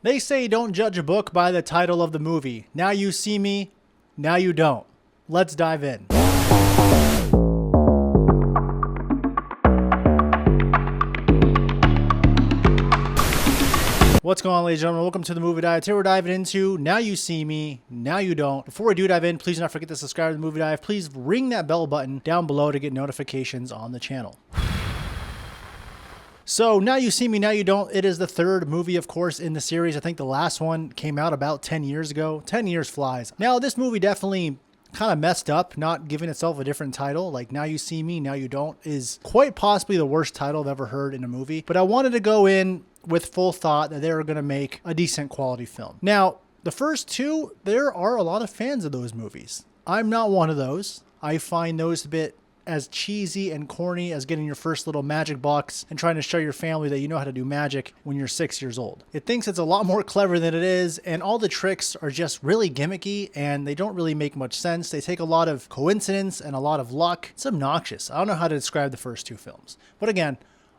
They say don't judge a book by the title of the movie. Now you see me, now you don't. Let's dive in. What's going on, ladies and gentlemen? Welcome to the Movie Dive. Today we're diving into Now You See Me, Now You Don't. Before we do dive in, please do not forget to subscribe to the Movie Dive. Please ring that bell button down below to get notifications on the channel. So, Now You See Me, Now You Don't. It is the third movie, of course, in the series. I think the last one came out about 10 years ago. 10 years flies. Now, this movie definitely kind of messed up, not giving itself a different title. Like Now You See Me, Now You Don't is quite possibly the worst title I've ever heard in a movie. But I wanted to go in with full thought that they were going to make a decent quality film. Now, the first two, there are a lot of fans of those movies. I'm not one of those. I find those a bit as cheesy and corny as getting your first little magic box and trying to show your family that you know how to do magic when you're 6 years old. It thinks it's a lot more clever than it is, and all the tricks are just really gimmicky and they don't really make much sense. They take a lot of coincidence and a lot of luck. It's obnoxious. I don't know how to describe the first two films. But again,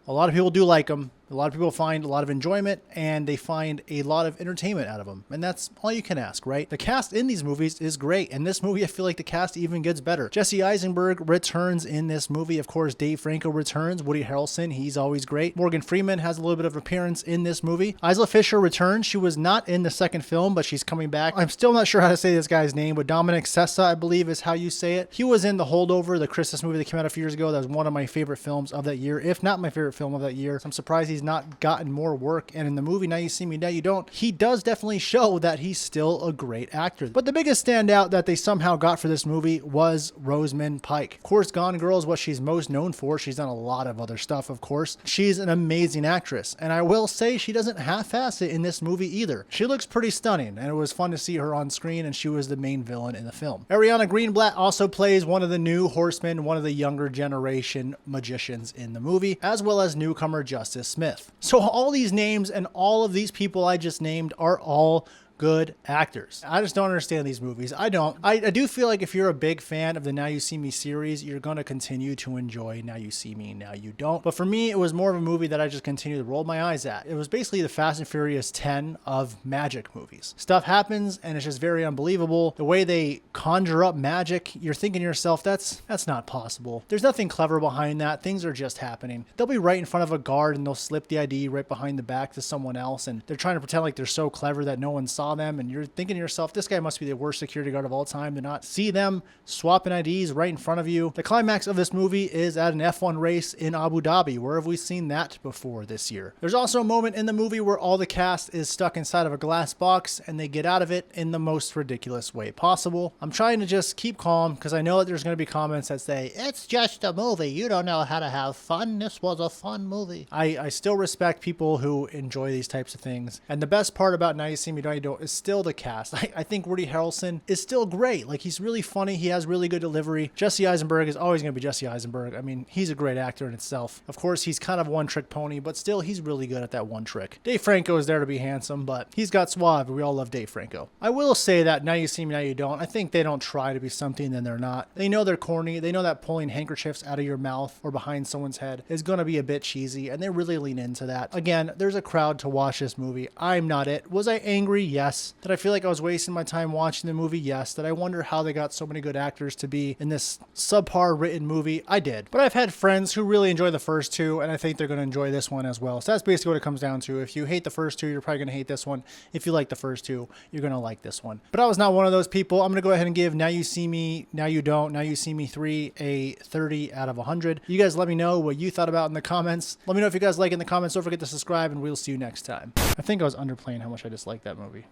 a lot of people do like them. A lot of people find a lot of enjoyment and they find a lot of entertainment out of them. And that's all you can ask, right? The cast in these movies is great. And this movie, I feel like the cast even gets better. Jesse Eisenberg returns in this movie. Of course, Dave Franco returns. Woody Harrelson, he's always great. Morgan Freeman has a little bit of appearance in this movie. Fleischer returns. She was not in the second film, but she's coming back. I'm still not sure how to say this guy's name, but Dominic Sessa, I believe is how you say it. He was in The Holdover, the Christmas movie that came out a few years ago. That was one of my favorite films of that year, if not my favorite film of that year. So I'm surprised he's not gotten more work, and in the movie Now You See Me, Now You Don't, he does definitely show that he's still a great actor. But the biggest standout that they somehow got for this movie was Rosamund Pike. Of course, Gone Girl is what she's most known for. She's done a lot of other stuff, of course. She's an amazing actress, and I will say she doesn't half-ass it in this movie either. She looks pretty stunning, and it was fun to see her on screen, and she was the main villain in the film. Ariana Greenblatt also plays one of the new horsemen, one of the younger generation magicians in the movie, as well as newcomer Justice Smith. So all these names and all of these people I just named are all good actors. I just don't understand these movies. I don't. I do feel like if you're a big fan of the Now You See Me series, you're going to continue to enjoy Now You See Me, Now You Don't. But for me, it was more of a movie that I just continued to roll my eyes at. It was basically the Fast and Furious 10 of magic movies. Stuff happens and it's just very unbelievable. The way they conjure up magic, you're thinking to yourself, that's not possible. There's nothing clever behind that. Things are just happening. They'll be right in front of a guard and they'll slip the ID right behind the back to someone else, and they're trying to pretend like they're so clever that no one saw them, and you're thinking to yourself, this guy must be the worst security guard of all time to not see them swapping IDs right in front of you. The climax of this movie is at an F1 race in Abu Dhabi. Where have we seen that before this year? There's also a moment in the movie where all the cast is stuck inside of a glass box and they get out of it in the most ridiculous way possible. I'm trying to just keep calm because I know that there's going to be comments that say, it's just a movie, you don't know how to have fun, this was a fun movie. I still respect people who enjoy these types of things, and the best part about Now You See Me, Now You Don't is still the cast. I think Woody Harrelson is still great. Like, he's really funny. He has really good delivery. Jesse Eisenberg is always going to be Jesse Eisenberg. I mean, he's a great actor in itself. Of course, he's kind of one trick pony, but still, he's really good at that one trick. Dave Franco is there to be handsome, but he's got suave. We all love Dave Franco. I will say that Now You See Me, Now You Don't, I think they don't try to be something then they're not. They know they're corny. They know that pulling handkerchiefs out of your mouth or behind someone's head is going to be a bit cheesy, and they really lean into that. Again, there's a crowd to watch this movie. I'm not it. Was I angry? Yes. Did I feel like I was wasting my time watching the movie? Yes. Did I wonder how they got so many good actors to be in this subpar written movie? I did. But I've had friends who really enjoy the first two, and I think they're going to enjoy this one as well. So that's basically what it comes down to. If you hate the first two, you're probably going to hate this one. If you like the first two, you're going to like this one. But I was not one of those people. I'm going to go ahead and give Now You See Me, Now You Don't, Now You See Me 3 a 30 out of 100. You guys let me know what you thought about in the comments. Let me know if you guys like it in the comments. Don't forget to subscribe, and we'll see you next time. I think I was underplaying how much I dislike that movie.